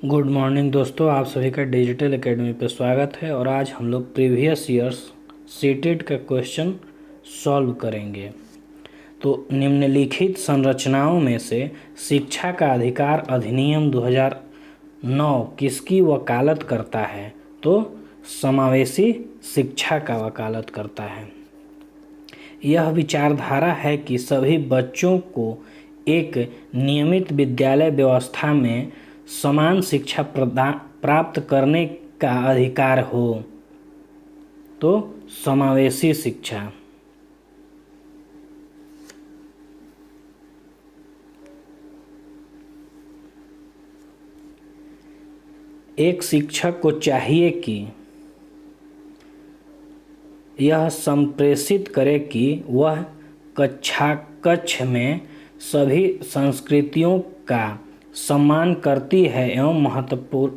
Good morning दोस्तों, आप सभी का डिजिटल एकेडमी पर स्वागत है। और आज हम लोग प्रीवियस ईयर्स सीटेट का क्वेश्चन सॉल्व करेंगे। तो निम्नलिखित संरचनाओं में से शिक्षा का अधिकार अधिनियम 2009 किसकी वकालत करता है? तो समावेशी शिक्षा का वकालत करता है। यह विचारधारा है कि सभी बच्चों को एक नियमित विद्यालय व्यवस्था में समान शिक्षा प्राप्त करने का अधिकार हो। तो समावेशी शिक्षा। एक शिक्षक को चाहिए कि यह संप्रेषित करे कि वह कक्ष में सभी संस्कृतियों का सम्मान करती है एवं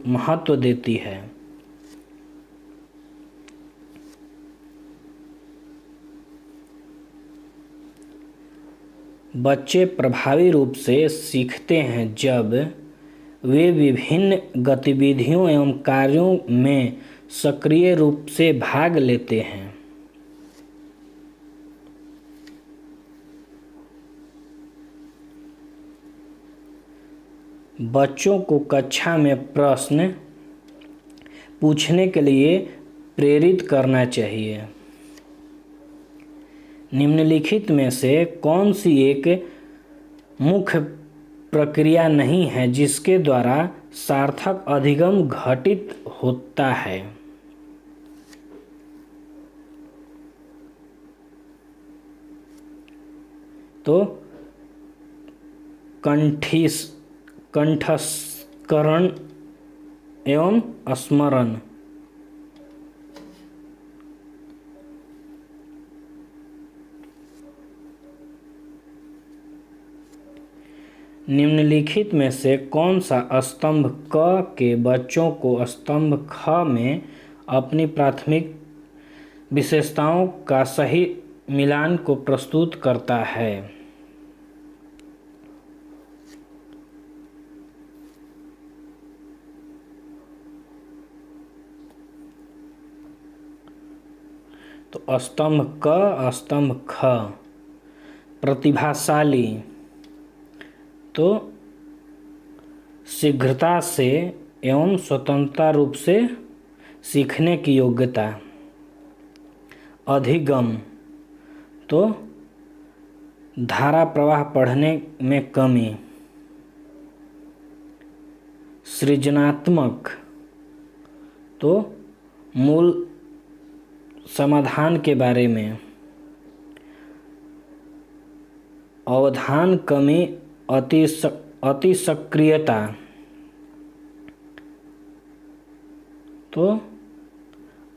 महत्व देती है। बच्चे प्रभावी रूप से सीखते हैं जब वे विभिन्न गतिविधियों एवं कार्यों में सक्रिय रूप से भाग लेते हैं। बच्चों को कक्षा में प्रश्न पूछने के लिए प्रेरित करना चाहिए। निम्नलिखित में से कौन सी एक मुख्य प्रक्रिया नहीं है जिसके द्वारा सार्थक अधिगम घटित होता है? तो कंठस्करण एवं स्मरण। निम्नलिखित में से कौन सा स्तंभ क के बच्चों को स्तंभ ख में अपनी प्राथमिक विशेषताओं का सही मिलान को प्रस्तुत करता है? तो स्तंभ क, स्तंभ ख। प्रतिभाशाली, तो शीघ्रता से एवं स्वतंत्रता रूप से सीखने की योग्यता। अधिगम, तो धारा प्रवाह पढ़ने में कमी। सृजनात्मक, तो मूल समाधान के बारे में। अवधान कमी, अति सक्रियता, तो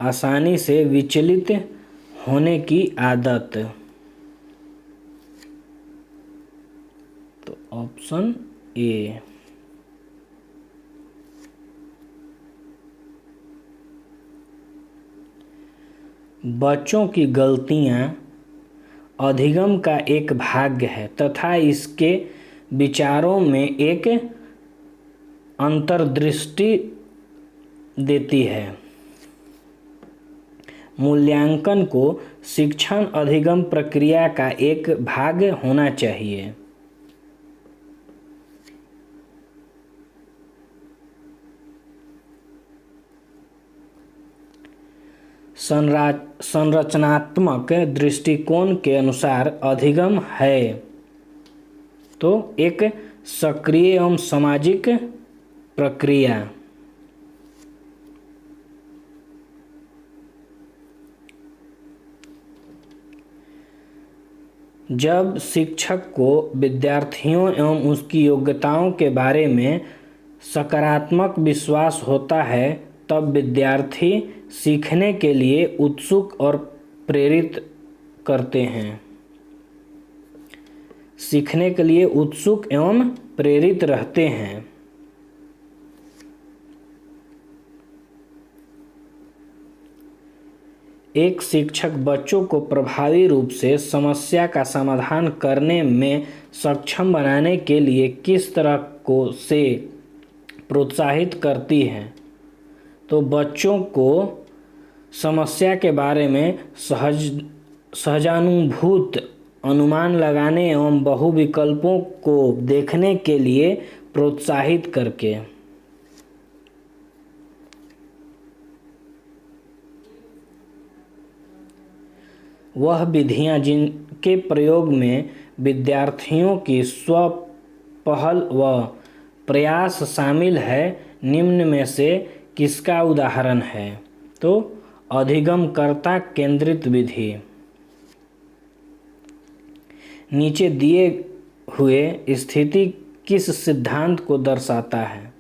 आसानी से विचलित होने की आदत। तो ऑप्शन ए। बच्चों की गलतियां अधिगम का एक भाग है तथा इसके विचारों में एक अंतर्दृष्टि देती है। मूल्यांकन को शिक्षण अधिगम प्रक्रिया का एक भाग होना चाहिए। संरचनात्मक दृष्टिकोण के अनुसार अधिगम है तो एक सक्रिय एवं सामाजिक प्रक्रिया। जब शिक्षक को विद्यार्थियों एवं उसकी योग्यताओं के बारे में सकारात्मक विश्वास होता है तब विद्यार्थी सीखने के लिए उत्सुक और प्रेरित करते हैं। सीखने के लिए उत्सुक एवं प्रेरित रहते हैं। एक शिक्षक बच्चों को प्रभावी रूप से समस्या का समाधान करने में सक्षम बनाने के लिए किस तरह से प्रोत्साहित करती है। तो बच्चों को समस्या के बारे में सहजानुभूत अनुमान लगाने एवं बहुविकल्पों को देखने के लिए प्रोत्साहित करके। वह विधियां जिनके प्रयोग में विद्यार्थियों की स्वपहल व प्रयास शामिल है, निम्न में से किसका उदाहरण है? तो अधिगमकर्ता केंद्रित विधि। नीचे दिए हुए स्थिति किस सिद्धांत को दर्शाता है?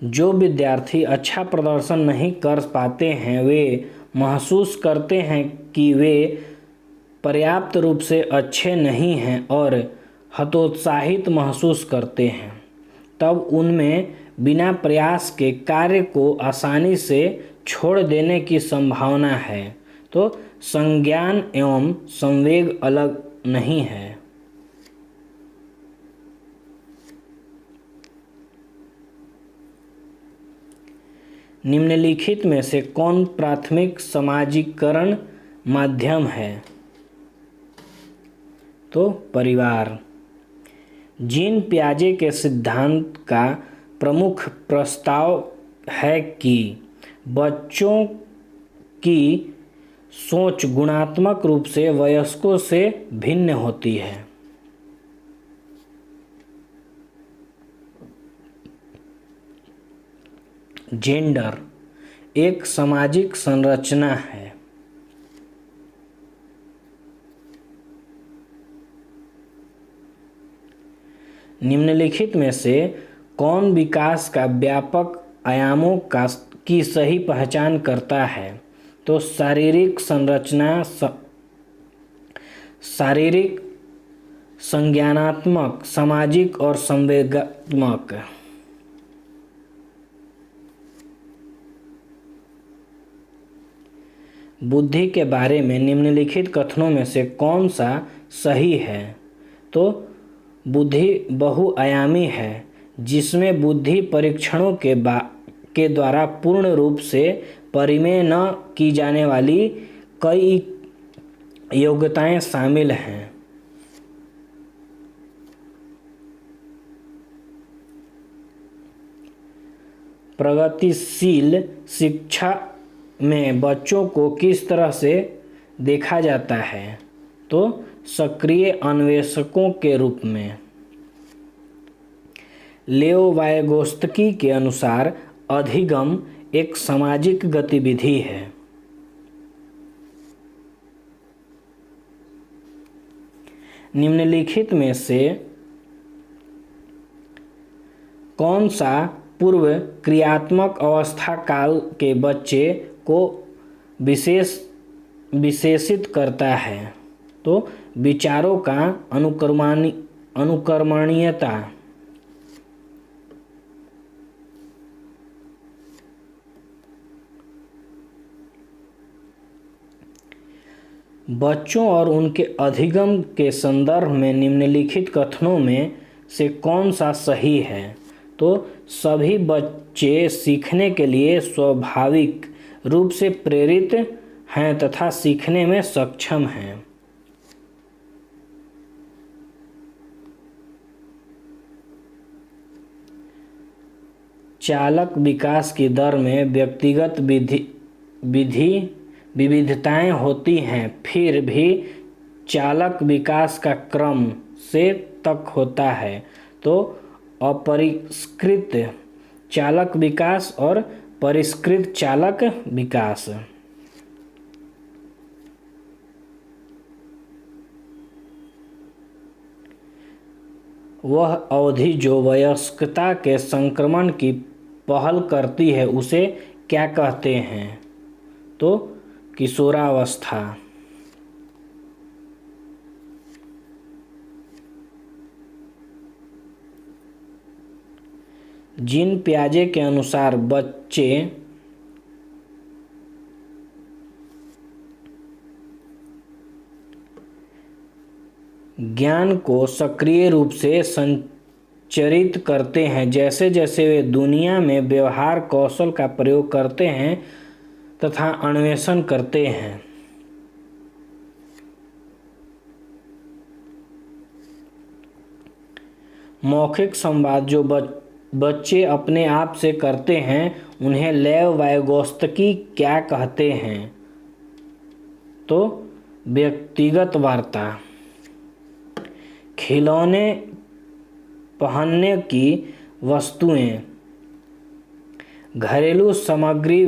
जो विद्यार्थी अच्छा प्रदर्शन नहीं कर पाते हैं वे महसूस करते हैं कि वे पर्याप्त रूप से अच्छे नहीं हैं और हतोत्साहित महसूस करते हैं। तब उनमें बिना प्रयास के कार्य को आसानी से छोड़ देने की संभावना है। तो संज्ञान एवं संवेग अलग नहीं है। निम्नलिखित में से कौन प्राथमिक समाजीकरण माध्यम है? तो परिवार। जीन पियाजे के सिद्धांत का प्रमुख प्रस्ताव है कि बच्चों की सोच गुणात्मक रूप से वयस्कों से भिन्न होती है। जेंडर एक सामाजिक संरचना है। निम्नलिखित में से कौन विकास का व्यापक आयामों की सही पहचान करता है? तो शारीरिक संरचना, शारीरिक, संज्ञानात्मक, सामाजिक और संवेगात्मक। बुद्धि के बारे में निम्नलिखित कथनों में से कौन सा सही है? तो बुद्धि बहुआयामी है, जिसमें बुद्धि परीक्षणों के द्वारा पूर्ण रूप से परिमेय न की जाने वाली कई योग्यताएं शामिल हैं। प्रगतिशील शिक्षा में बच्चों को किस तरह से देखा जाता है? तो सक्रिय अन्वेषकों के रूप में। लेओ वाइगोत्स्की के अनुसार अधिगम एक सामाजिक गतिविधि है। निम्नलिखित में से कौन सा पूर्व क्रियात्मक अवस्था काल के बच्चे को विशेषित करता है? तो विचारों का अनुकरणीयता। बच्चों और उनके अधिगम के संदर्भ में निम्नलिखित कथनों में से कौन सा सही है? तो सभी बच्चे सीखने के लिए स्वाभाविक रूप से प्रेरित हैं तथा सीखने में सक्षम हैं। चालक विकास की दर में व्यक्तिगत विविधताएं होती हैं, फिर भी चालक विकास का क्रम से तक होता है। तो अपरिष्कृत चालक विकास और परिष्कृत चालक विकास। वह अवधि जो वयस्कता के संक्रमण की पहल करती है उसे क्या कहते हैं? तो किशोरावस्था। जीन पियाजे के अनुसार बच्चे ज्ञान को सक्रिय रूप से संचरित करते हैं। जैसे जैसे वे दुनिया में व्यवहार कौशल का प्रयोग करते हैं तथा अन्वेषण करते हैं। मौखिक संवाद जो बच्चे अपने आप से करते हैं उन्हें लैव वाइगोत्स्की क्या कहते हैं? तो व्यक्तिगत वार्ता। खिलौने, पहनने की वस्तुएं, घरेलू सामग्री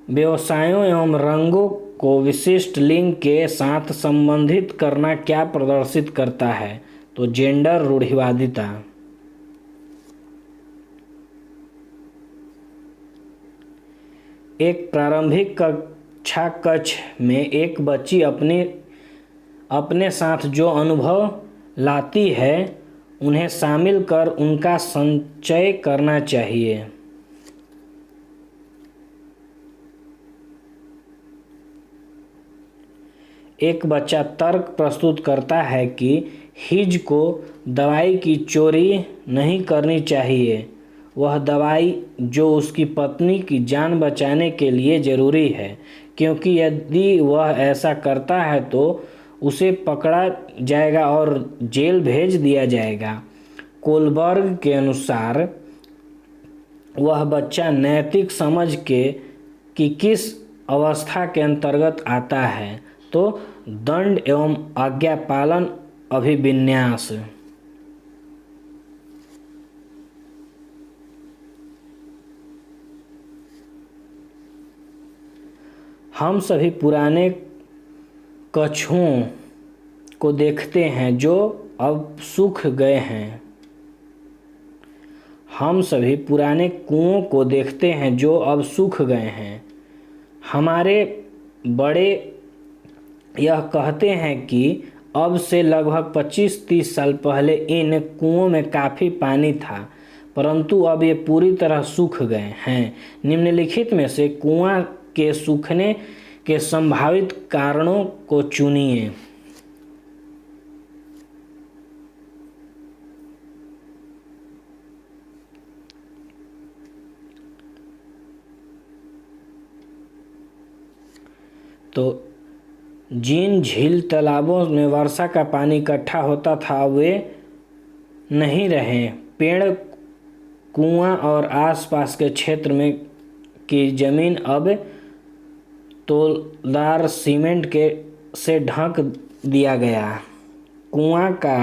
व्यवसायों एवं रंगों को विशिष्ट लिंग के साथ संबंधित करना क्या प्रदर्शित करता है? तो जेंडर रूढ़िवादिता। एक प्रारंभिक कक्षा कक्ष में एक बच्ची अपने साथ जो अनुभव लाती है उन्हें शामिल कर उनका संचय करना चाहिए। एक बच्चा तर्क प्रस्तुत करता है कि हिज को दवाई की चोरी नहीं करनी चाहिए। वह दवाई जो उसकी पत्नी की जान बचाने के लिए ज़रूरी है, क्योंकि यदि वह ऐसा करता है तो उसे पकड़ा जाएगा और जेल भेज दिया जाएगा। कोलबर्ग के अनुसार वह बच्चा नैतिक समझ कि किस अवस्था के अंतर्गत आता है? तो दंड एवं आज्ञापालन अभिविन्यास। हम सभी पुराने कछुओं को देखते हैं जो अब सूख गए हैं। हम सभी पुराने कुओं को देखते हैं जो अब सूख गए हैं। हमारे बड़े यह कहते हैं कि अब से लगभग 25-30 साल पहले इन कुओं में काफ़ी पानी था, परंतु अब ये पूरी तरह सूख गए हैं। निम्नलिखित में से कुआं के सूखने के संभावित कारणों को चुनिए। तो जिन झील तालाबों में वर्षा का पानी इकट्ठा होता था वे नहीं रहे। पेड़, कुआं और आसपास के क्षेत्र में की जमीन अब तोलदार सीमेंट से ढक दिया गया। कुआं का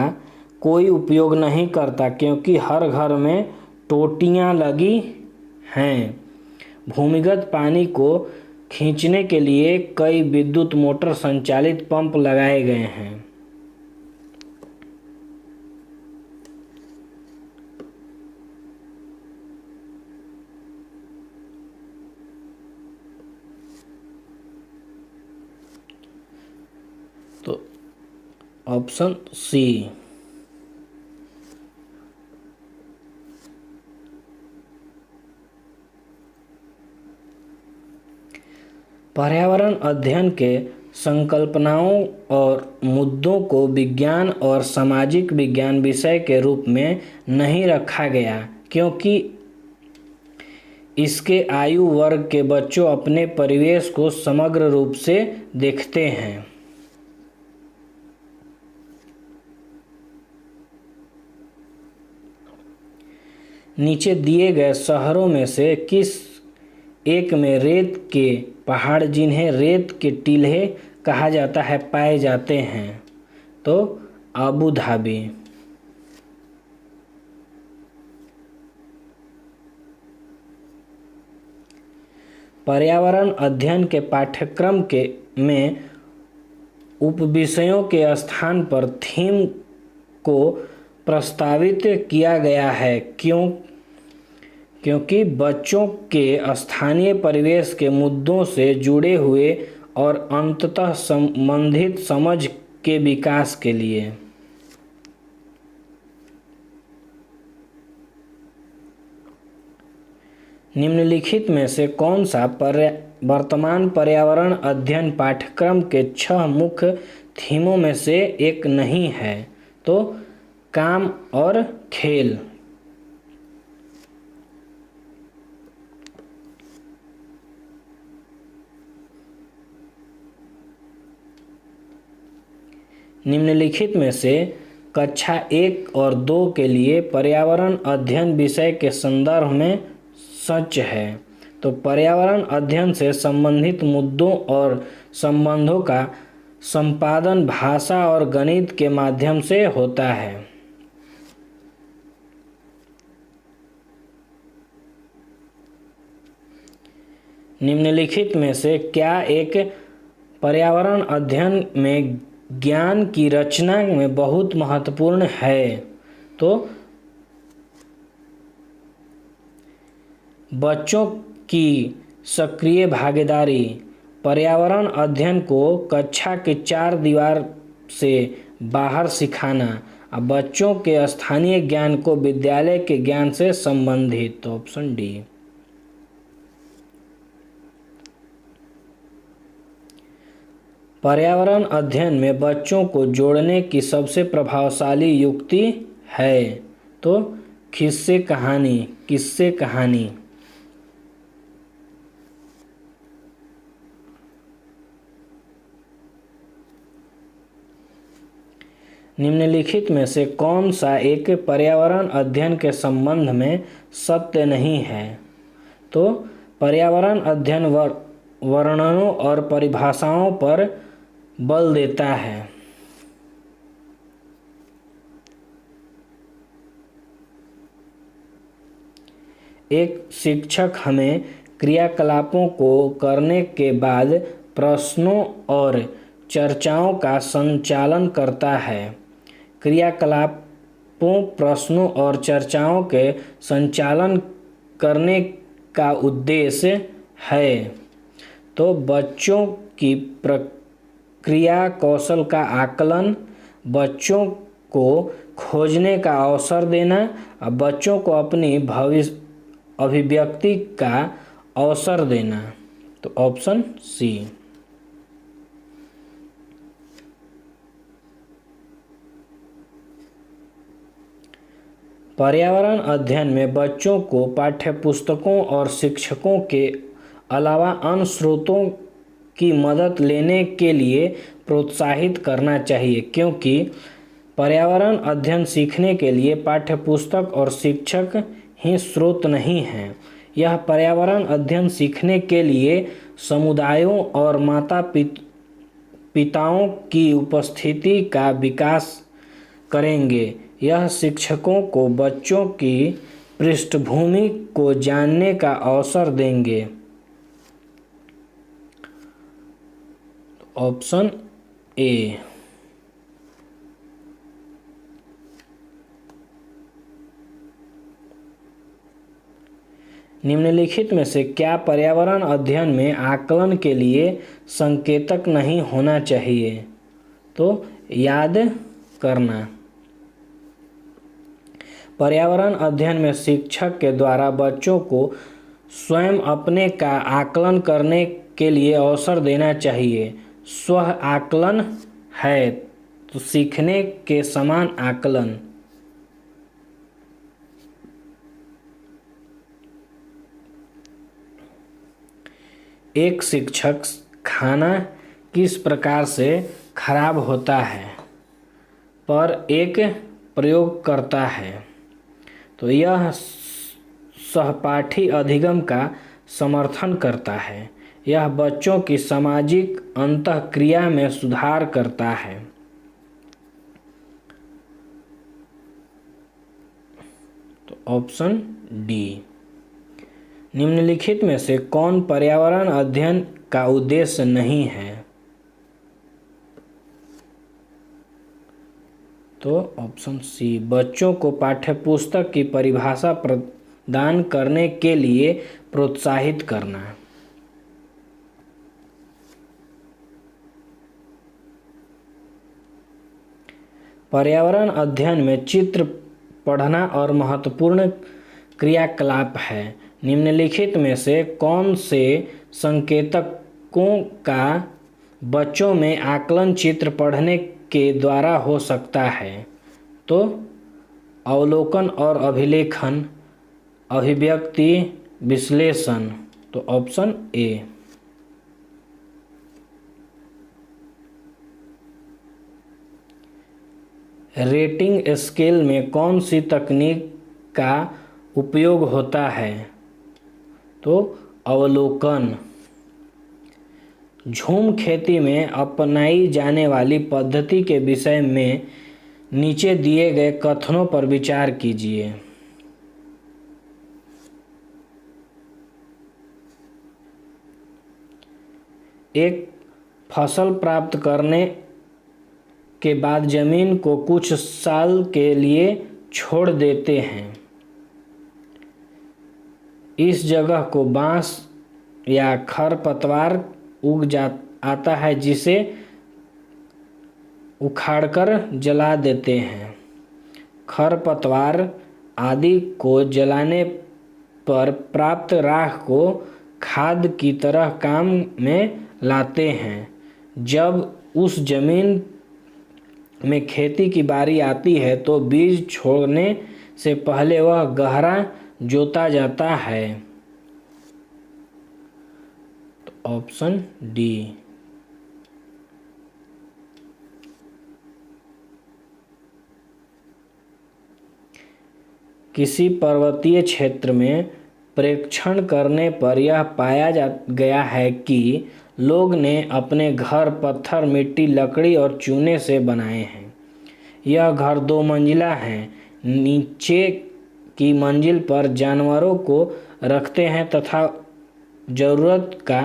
कोई उपयोग नहीं करता क्योंकि हर घर में टोटियां लगी हैं। भूमिगत पानी को खींचने के लिए कई विद्युत मोटर संचालित पंप लगाए गए हैं। तो ऑप्शन सी। पर्यावरण अध्ययन के संकल्पनाओं और मुद्दों को विज्ञान और सामाजिक विज्ञान विषय के रूप में नहीं रखा गया क्योंकि इसके आयु वर्ग के बच्चों अपने परिवेश को समग्र रूप से देखते हैं। नीचे दिए गए शहरों में से किस एक में रेत के पहाड़, जिन्हें रेत के टीले कहा जाता है, पाए जाते हैं? तो अबू धाबी। पर्यावरण अध्ययन के पाठ्यक्रम में उपविषयों के स्थान पर थीम को प्रस्तावित किया गया है क्योंकि बच्चों के स्थानीय परिवेश के मुद्दों से जुड़े हुए और अंततः संबंधित समझ के विकास के लिए। निम्नलिखित में से कौन सा वर्तमान पर्यावरण अध्ययन पाठ्यक्रम के 6 मुख्य थीमों में से एक नहीं है। तो काम और खेल। निम्नलिखित में से कक्षा 1 और 2 के लिए पर्यावरण अध्ययन विषय के संदर्भ में सच है। तो पर्यावरण अध्ययन से संबंधित मुद्दों और संबंधों का संपादन भाषा और गणित के माध्यम से होता है। निम्नलिखित में से क्या एक पर्यावरण अध्ययन में ज्ञान की रचना में बहुत महत्वपूर्ण है? तो बच्चों की सक्रिय भागीदारी। पर्यावरण अध्ययन को कक्षा के 4 दीवार से बाहर सिखाना। बच्चों के स्थानीय ज्ञान को विद्यालय के ज्ञान से संबंधित। तो ऑप्शन डी। पर्यावरण अध्ययन में बच्चों को जोड़ने की सबसे प्रभावशाली युक्ति है। तो किस्से कहानी। निम्नलिखित में से कौन सा एक पर्यावरण अध्ययन के संबंध में सत्य नहीं है? तो पर्यावरण अध्ययन वर्णनों और परिभाषाओं पर बल देता है। एक शिक्षक हमें क्रियाकलापों को करने के बाद प्रश्नों और चर्चाओं का संचालन करता है। क्रियाकलापों, प्रश्नों और चर्चाओं के संचालन करने का उद्देश्य है। तो बच्चों की प्रक्रिया कौशल का आकलन, बच्चों को खोजने का अवसर देना और बच्चों को अपनी अभिव्यक्ति का अवसर देना। तो ऑप्शन सी। पर्यावरण अध्ययन में बच्चों को पाठ्यपुस्तकों और शिक्षकों के अलावा अन्य स्रोतों की मदद लेने के लिए प्रोत्साहित करना चाहिए, क्योंकि पर्यावरण अध्ययन सीखने के लिए पाठ्यपुस्तक और शिक्षक ही स्रोत नहीं हैं। यह पर्यावरण अध्ययन सीखने के लिए समुदायों और माता पिताओं की उपस्थिति का विकास करेंगे। यह शिक्षकों को बच्चों की पृष्ठभूमि को जानने का अवसर देंगे। Option A. निम्नलिखित में से क्या पर्यावरण अध्ययन में आकलन के लिए संकेतक नहीं होना चाहिए? तो याद करना। पर्यावरण अध्ययन में शिक्षक के द्वारा बच्चों को स्वयं अपने का आकलन करने के लिए अवसर देना चाहिए। स्व आकलन है तो सीखने के समान आकलन। एक शिक्षक खाना किस प्रकार से खराब होता है पर एक प्रयोग करता है, तो यह सहपाठी अधिगम का समर्थन करता है। यह बच्चों की सामाजिक अंतःक्रिया में सुधार करता है। तो ऑप्शन डी। निम्नलिखित में से कौन पर्यावरण अध्ययन का उद्देश्य नहीं है? तो ऑप्शन सी। बच्चों को पाठ्यपुस्तक की परिभाषा प्रदान करने के लिए प्रोत्साहित करना। पर्यावरण अध्ययन में चित्र पढ़ना और महत्वपूर्ण क्रियाकलाप है। निम्नलिखित में से कौन से संकेतकों का बच्चों में आकलन चित्र पढ़ने के द्वारा हो सकता है? तो अवलोकन और अभिलेखन, अभिव्यक्ति, विश्लेषण। तो ऑप्शन ए। रेटिंग स्केल में कौन सी तकनीक का उपयोग होता है? तो अवलोकन। झूम खेती में अपनाई जाने वाली पद्धति के विषय में नीचे दिए गए कथनों पर विचार कीजिए। एक फसल प्राप्त करने के बाद जमीन को कुछ साल के लिए छोड़ देते हैं। इस जगह को बांस या खरपतवार आता है, जिसे उखाड़कर जला देते हैं। खरपतवार आदि को जलाने पर प्राप्त राख को खाद की तरह काम में लाते हैं। जब उस जमीन में खेती की बारी आती है तो बीज छोड़ने से पहले वह गहरा जोता जाता है। तो ऑप्शन डी। किसी पर्वतीय क्षेत्र में प्रेक्षण करने पर यह पाया गया है कि लोग ने अपने घर पत्थर, मिट्टी, लकड़ी और चूने से बनाए हैं। यह घर 2 मंजिला हैं। नीचे की मंजिल पर जानवरों को रखते हैं तथा जरूरत का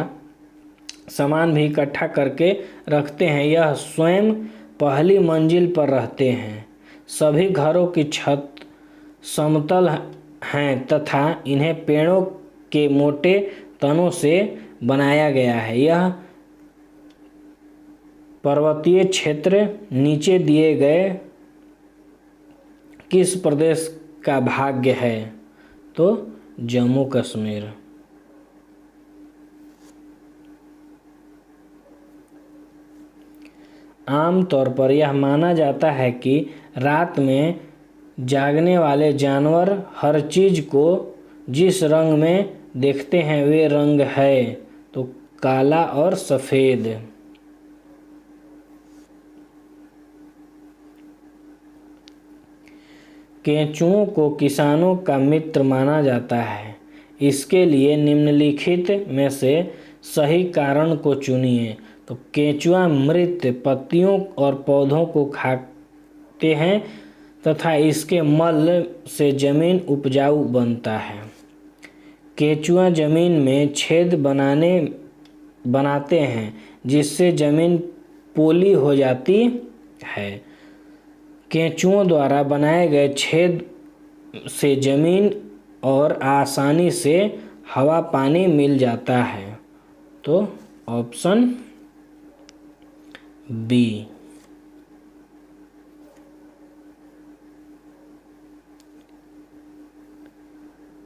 सामान भी इकट्ठा करके रखते हैं। यह स्वयं पहली मंजिल पर रहते हैं। सभी घरों की छत समतल हैं तथा इन्हें पेड़ों के मोटे तनों से बनाया गया है। यह पर्वतीय क्षेत्र नीचे दिए गए किस प्रदेश का भाग्य है? तो जम्मू कश्मीर। आमतौर पर यह माना जाता है कि रात में जागने वाले जानवर हर चीज को जिस रंग में देखते हैं वे रंग है। तो काला और सफेद। केंचुओं को किसानों का मित्र माना जाता है। इसके लिए निम्नलिखित में से सही कारण को चुनिए। तो केंचुआ मृत पत्तियों और पौधों को खाते हैं तथा इसके मल से जमीन उपजाऊ बनता है। केंचुआ जमीन में छेद बनाते हैं जिससे जमीन पोली हो जाती है। केंचुओं द्वारा बनाए गए छेद से जमीन और आसानी से हवा पानी मिल जाता है। तो ऑप्शन बी।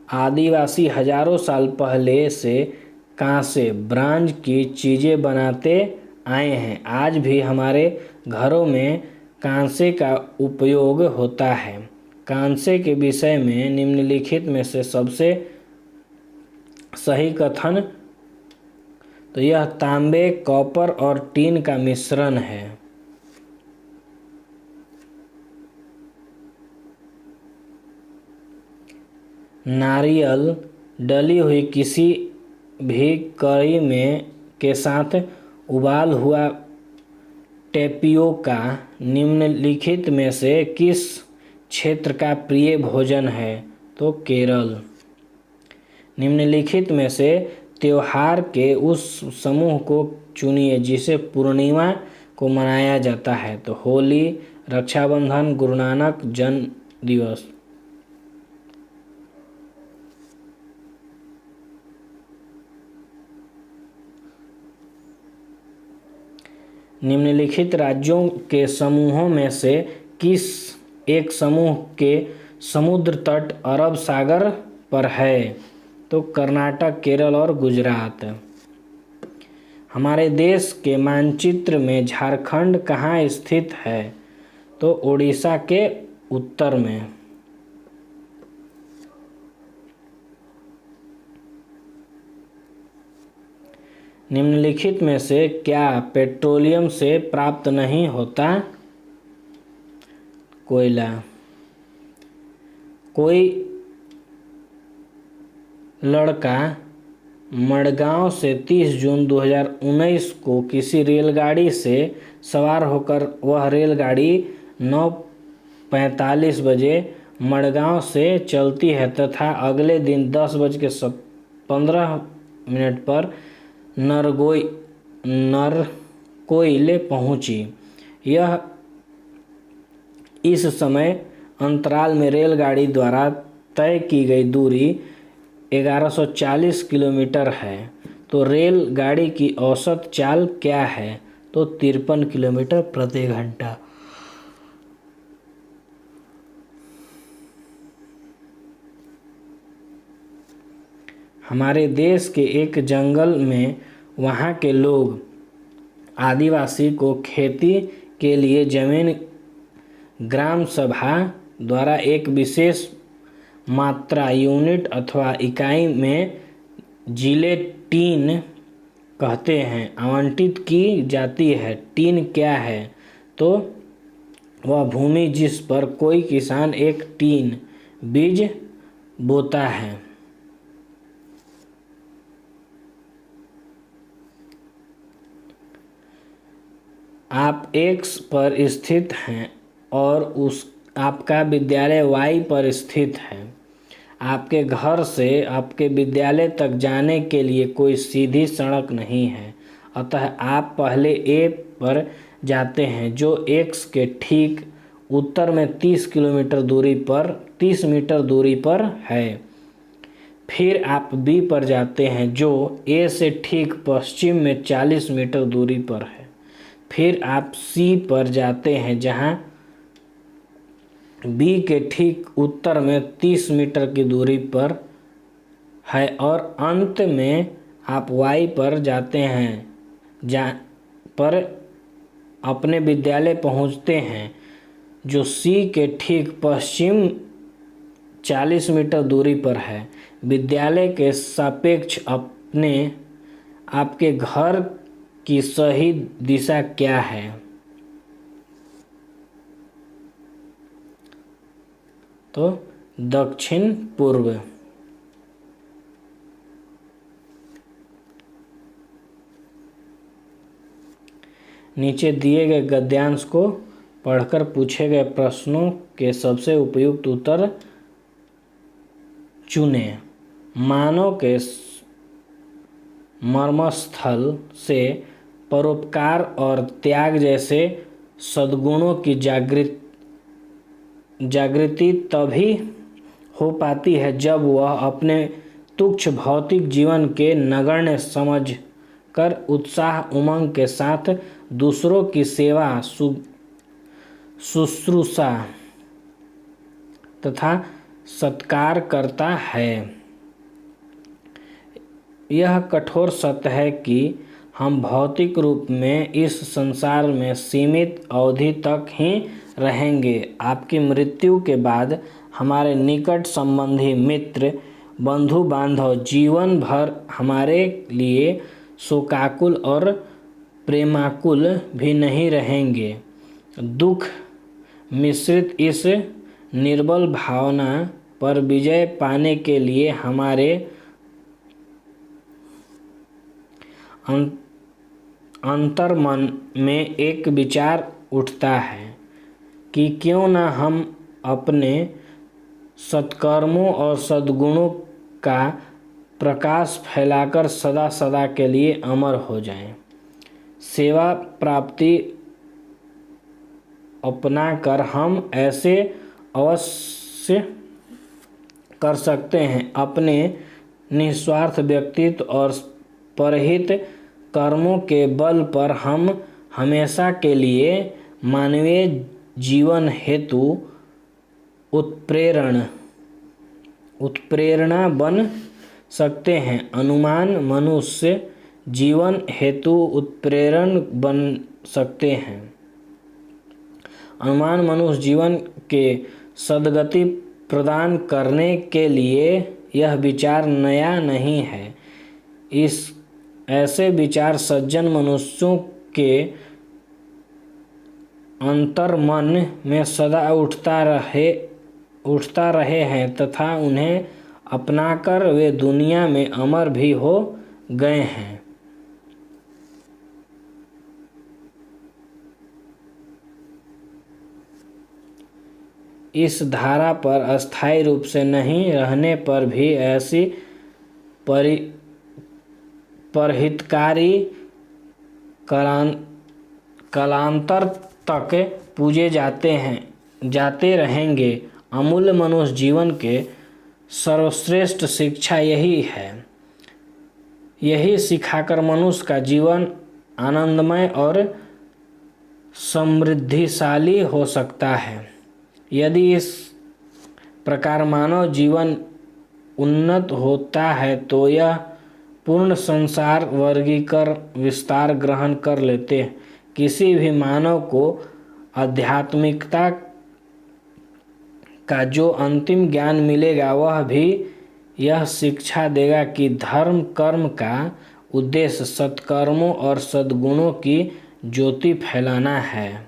आदिवासी हजारों साल पहले से कांसे, ब्रांज की चीजें बनाते आए हैं। आज भी हमारे घरों में कांसे का उपयोग होता है। कांसे के विषय में निम्नलिखित में से सबसे सही कथन। तो यह तांबे, कॉपर और टीन का मिश्रण है। नारियल डली हुई किसी भी कड़ी में के साथ उबाल हुआ टेपियोका निम्नलिखित में से किस क्षेत्र का प्रिय भोजन है? तो केरल। निम्नलिखित में से त्योहार के उस समूह को चुनिए जिसे पूर्णिमा को मनाया जाता है। तो होली, रक्षाबंधन, गुरु नानक जन्म दिवस। निम्नलिखित राज्यों के समूहों में से किस एक समूह के समुद्र तट अरब सागर पर है? तो कर्नाटक, केरल और गुजरात। हमारे देश के मानचित्र में झारखंड कहाँ स्थित है? तो उड़ीसा के उत्तर में। निम्नलिखित में से क्या पेट्रोलियम से प्राप्त नहीं होता? कोयला। कोई लड़का मडगांव से 30 जून 2019 को किसी रेलगाड़ी से सवार होकर वह रेलगाड़ी 9:45 बजे मडगांव से चलती है तथा अगले दिन 10:15 पर नरकोइल पहुंची। यह इस समय अंतराल में रेलगाड़ी द्वारा तय की गई दूरी 1140 किलोमीटर है। तो रेलगाड़ी की औसत चाल क्या है? तो 53 किलोमीटर प्रति घंटा। हमारे देश के एक जंगल में वहाँ के लोग आदिवासी को खेती के लिए जमीन ग्राम सभा द्वारा एक विशेष मात्रा यूनिट अथवा इकाई में जिलेटिन कहते हैं आवंटित की जाती है। टिन क्या है? तो वह भूमि जिस पर कोई किसान एक टिन बीज बोता है। आप X पर स्थित हैं और आपका विद्यालय Y पर स्थित है। आपके घर से आपके विद्यालय तक जाने के लिए कोई सीधी सड़क नहीं है, अतः आप पहले A पर जाते हैं जो X के ठीक उत्तर में 30 मीटर दूरी पर है। फिर आप B पर जाते हैं जो A से ठीक पश्चिम में 40 मीटर दूरी पर है। फिर आप C पर जाते हैं जहां B के ठीक उत्तर में 30 मीटर की दूरी पर है और अंत में आप Y पर जाते हैं जहाँ पर अपने विद्यालय पहुँचते हैं जो C के ठीक पश्चिम 40 मीटर दूरी पर है। विद्यालय के सापेक्ष आपके घर की सही दिशा क्या है? तो दक्षिण पूर्व। नीचे दिए गए गद्यांश को पढ़कर पूछे गए प्रश्नों के सबसे उपयुक्त उत्तर चुनें। मानव के मर्मस्थल से परोपकार और त्याग जैसे सद्गुणों की जागृति तभी हो पाती है जब वह अपने तुच्छ भौतिक जीवन के नगण्य समझ कर उत्साह उमंग के साथ दूसरों की सेवा शुश्रूषा तथा सत्कार करता है। यह कठोर सत्य है कि हम भौतिक रूप में इस संसार में सीमित अवधि तक ही रहेंगे। आपकी मृत्यु के बाद हमारे निकट संबंधी मित्र बंधु बांधव जीवन भर हमारे लिए शोकाकुल और प्रेमाकुल भी नहीं रहेंगे। दुख मिश्रित इस निर्बल भावना पर विजय पाने के लिए हमारे अंतर्मन में एक विचार उठता है कि क्यों न हम अपने सत्कर्मों और सद्गुणों का प्रकाश फैलाकर सदा सदा के लिए अमर हो जाएं। सेवा प्राप्ति अपनाकर हम ऐसे अवश्य कर सकते हैं। अपने निस्वार्थ व्यक्तित्व और परहित कर्मों के बल पर हम हमेशा के लिए मानवीय जीवन हेतु उत्प्रेरणा बन सकते हैं। अनुमान मनुष्य जीवन हेतु उत्प्रेरण बन सकते हैं। अनुमान मनुष्य जीवन के सद्गति प्रदान करने के लिए यह विचार नया नहीं है। ऐसे विचार सज्जन मनुष्यों के अंतर्मन में सदा उठता रहे हैं तथा उन्हें अपनाकर वे दुनिया में अमर भी हो गए हैं। इस धारा पर अस्थायी रूप से नहीं रहने पर भी ऐसी परहितकारी कालांतर तक पूजे जाते रहेंगे। अमूल्य मनुष्य जीवन के सर्वश्रेष्ठ शिक्षा यही है। यही सिखाकर मनुष्य का जीवन आनंदमय और समृद्धिशाली हो सकता है। यदि इस प्रकार मानव जीवन उन्नत होता है तो यह पूर्ण संसार वर्गीकरण विस्तार ग्रहण कर लेते हैं। किसी भी मानव को आध्यात्मिकता का जो अंतिम ज्ञान मिलेगा वह भी यह शिक्षा देगा कि धर्म कर्म का उद्देश्य सत्कर्मों और सद्गुणों की ज्योति फैलाना है।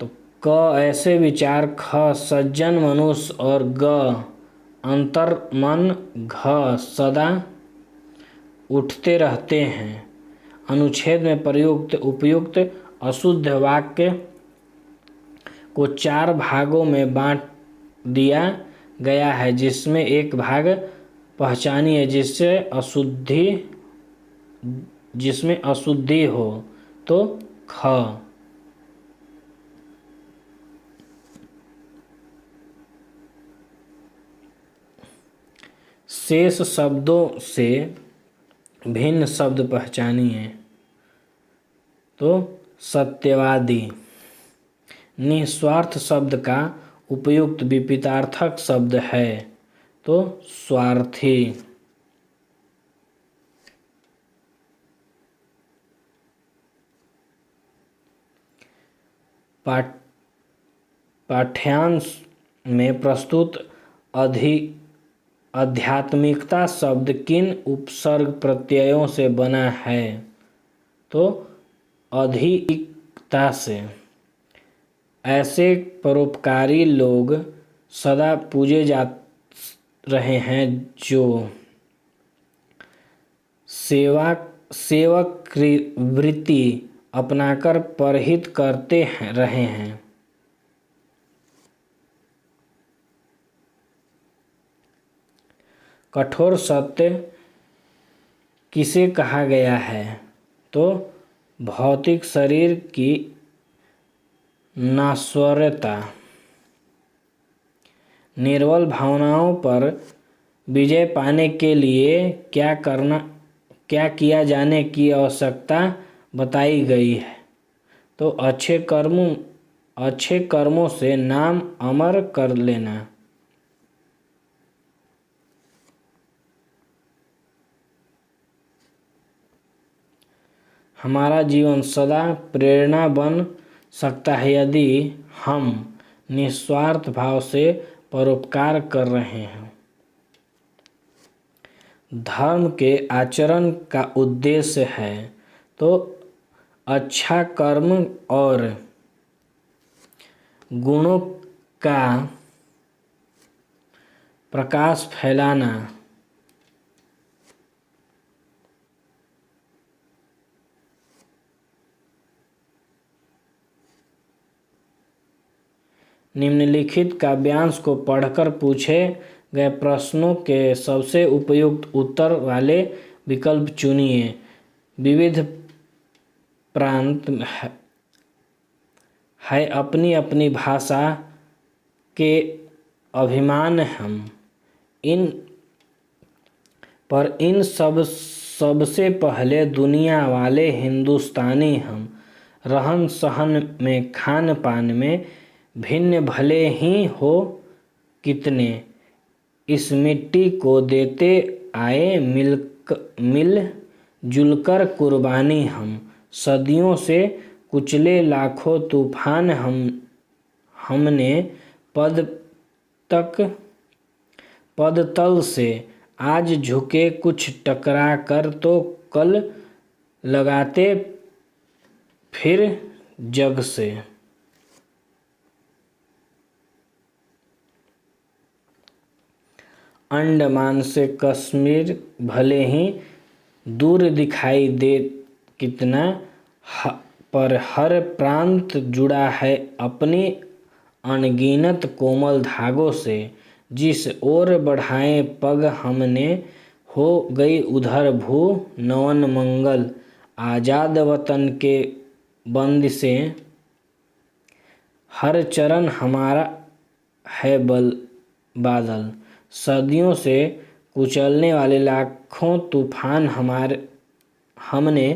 तो क ऐसे विचार, ख सज्जन मनुष्य और ग अंतर्मन, घ सदा उठते रहते हैं। अनुच्छेद में प्रयुक्त उपयुक्त अशुद्ध वाक्य को 4 भागों में बांट दिया गया है, जिसमें एक भाग पहचानिए जिसमें अशुद्धि हो। तो ख शेष शब्दों से भिन्न शब्द पहचानिए। तो सत्यवादी। निस्वार्थ शब्द का उपयुक्त विपरीतार्थक शब्द है। तो स्वार्थी। पाठ्यांश में प्रस्तुत आध्यात्मिकता शब्द किन उपसर्ग प्रत्ययों से बना है? तो अधिकता से। ऐसे परोपकारी लोग सदा पूजे जा रहे हैं जो सेवक वृत्ति अपनाकर परहित करते रहे हैं। कठोर सत्य किसे कहा गया है? तो भौतिक शरीर की नाश्वरता। निर्बल भावनाओं पर विजय पाने के लिए क्या किया जाने की आवश्यकता बताई गई है? तो अच्छे कर्मों से नाम अमर कर लेना। हमारा जीवन सदा प्रेरणा बन सकता है यदि हम निस्वार्थ भाव से परोपकार कर रहे हैं। धर्म के आचरण का उद्देश्य है तो अच्छा कर्म और गुणों का प्रकाश फैलाना। निम्नलिखित काव्यांश को पढ़कर पूछे गए प्रश्नों के सबसे उपयुक्त उत्तर वाले विकल्प चुनिए। विविध प्रांत है अपनी अपनी भाषा के अभिमान हम इन सबसे पहले दुनिया वाले हिंदुस्तानी हम रहन सहन में खान पान में भिन्न भले ही हो कितने, इस मिट्टी को देते आए मिल जुलकर कुर्बानी हम। सदियों से कुचले लाखों तूफान हमने पद तल से, आज झुके कुछ टकरा कर तो कल लगाते फिर जग से। अंडमान से कश्मीर भले ही दूर दिखाई दे कितना, पर हर प्रांत जुड़ा है अपनी अनगिनत कोमल धागों से। जिस ओर बढ़ाए पग हमने, हो गई उधर भू नवन मंगल। आजाद वतन के बंदिशें, हर चरण हमारा है बादल। सदियों से कुचलने वाले लाखों तूफान हमने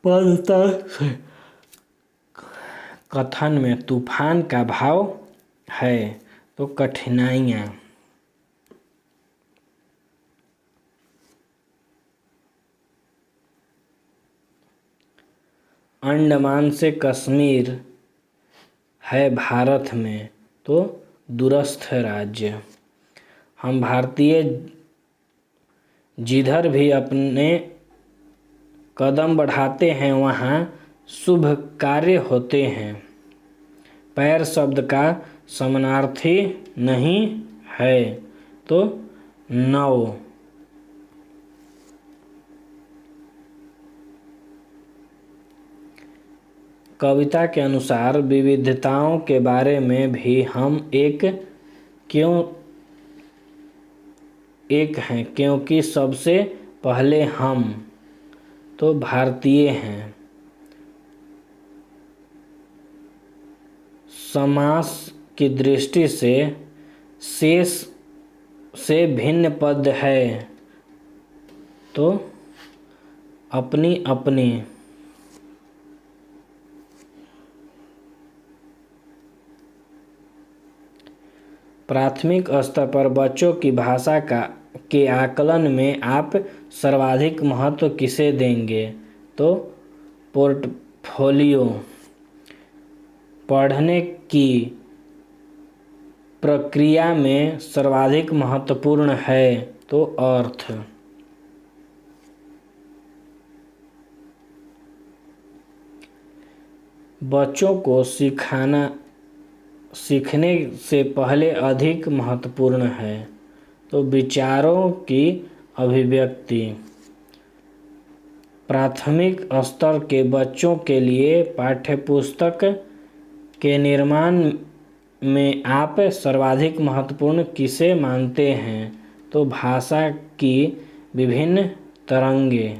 पद तल से। कथन में तूफान का भाव है तो कठिनाइयाँ। अंडमान से कश्मीर है भारत में तो दूरस्थ राज्य। हम भारतीय जिधर भी अपने कदम बढ़ाते हैं वहाँ शुभ कार्य होते हैं। पैर शब्द का समानार्थी नहीं है तो नौ। कविता के अनुसार विविधताओं के बारे में भी हम एक हैं, क्योंकि सबसे पहले हम तो भारतीय हैं। समास की दृष्टि से शेष से भिन्न पद है तो अपनी अपनी। प्राथमिक स्तर पर बच्चों की भाषा के आकलन में आप सर्वाधिक महत्व किसे देंगे? तो पोर्टफोलियो। पढ़ने की प्रक्रिया में सर्वाधिक महत्वपूर्ण है तो अर्थ। बच्चों को सीखने से पहले अधिक महत्वपूर्ण है तो विचारों की अभिव्यक्ति। प्राथमिक स्तर के बच्चों के लिए पाठ्यपुस्तक के निर्माण में आप सर्वाधिक महत्वपूर्ण किसे मानते हैं? तो भाषा की विभिन्न तरंगे।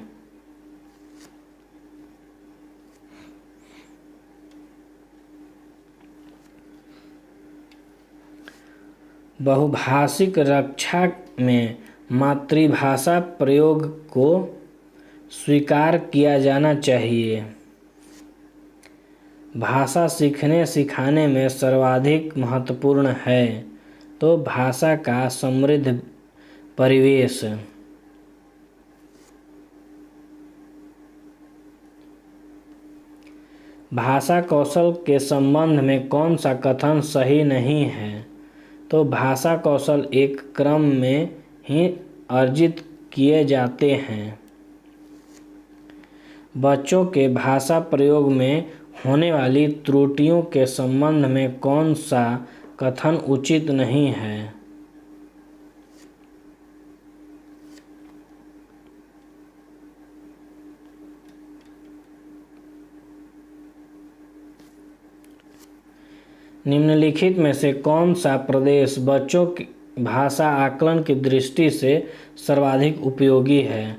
बहुभाषिक रक्षा में मातृभाषा प्रयोग को स्वीकार किया जाना चाहिए। भाषा सीखने सिखाने में सर्वाधिक महत्वपूर्ण है तो भाषा का समृद्ध परिवेश। भाषा कौशल के संबंध में कौन सा कथन सही नहीं है? तो भाषा कौशल एक क्रम में ही अर्जित किए जाते हैं। बच्चों के भाषा प्रयोग में होने वाली त्रुटियों के संबंध में कौन सा कथन उचित नहीं है? निम्नलिखित में से कौन सा प्रदेश बच्चों की भाषा आकलन की दृष्टि से सर्वाधिक उपयोगी है?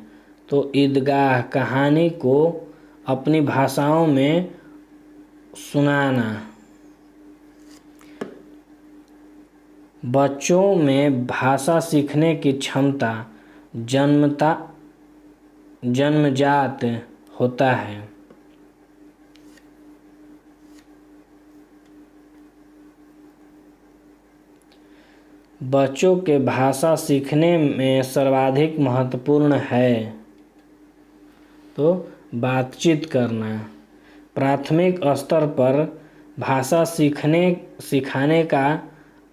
तो ईदगाह कहानी को अपनी भाषाओं में सुनाना। बच्चों में भाषा सीखने की क्षमता जन्मजात होता है। बच्चों के भाषा सीखने में सर्वाधिक महत्वपूर्ण है? तो बातचीत करना। प्राथमिक स्तर पर भाषा सिखाने का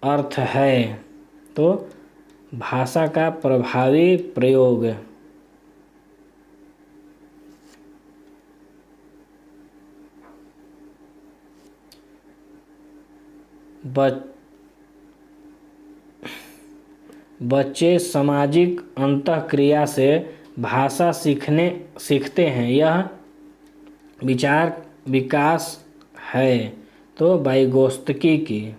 अर्थ है? तो भाषा का प्रभावी प्रयोग। बच्चे सामाजिक अंतःक्रिया से भाषा सीखते हैं, यह विचार विकास है। तो वाइगोत्स्की की।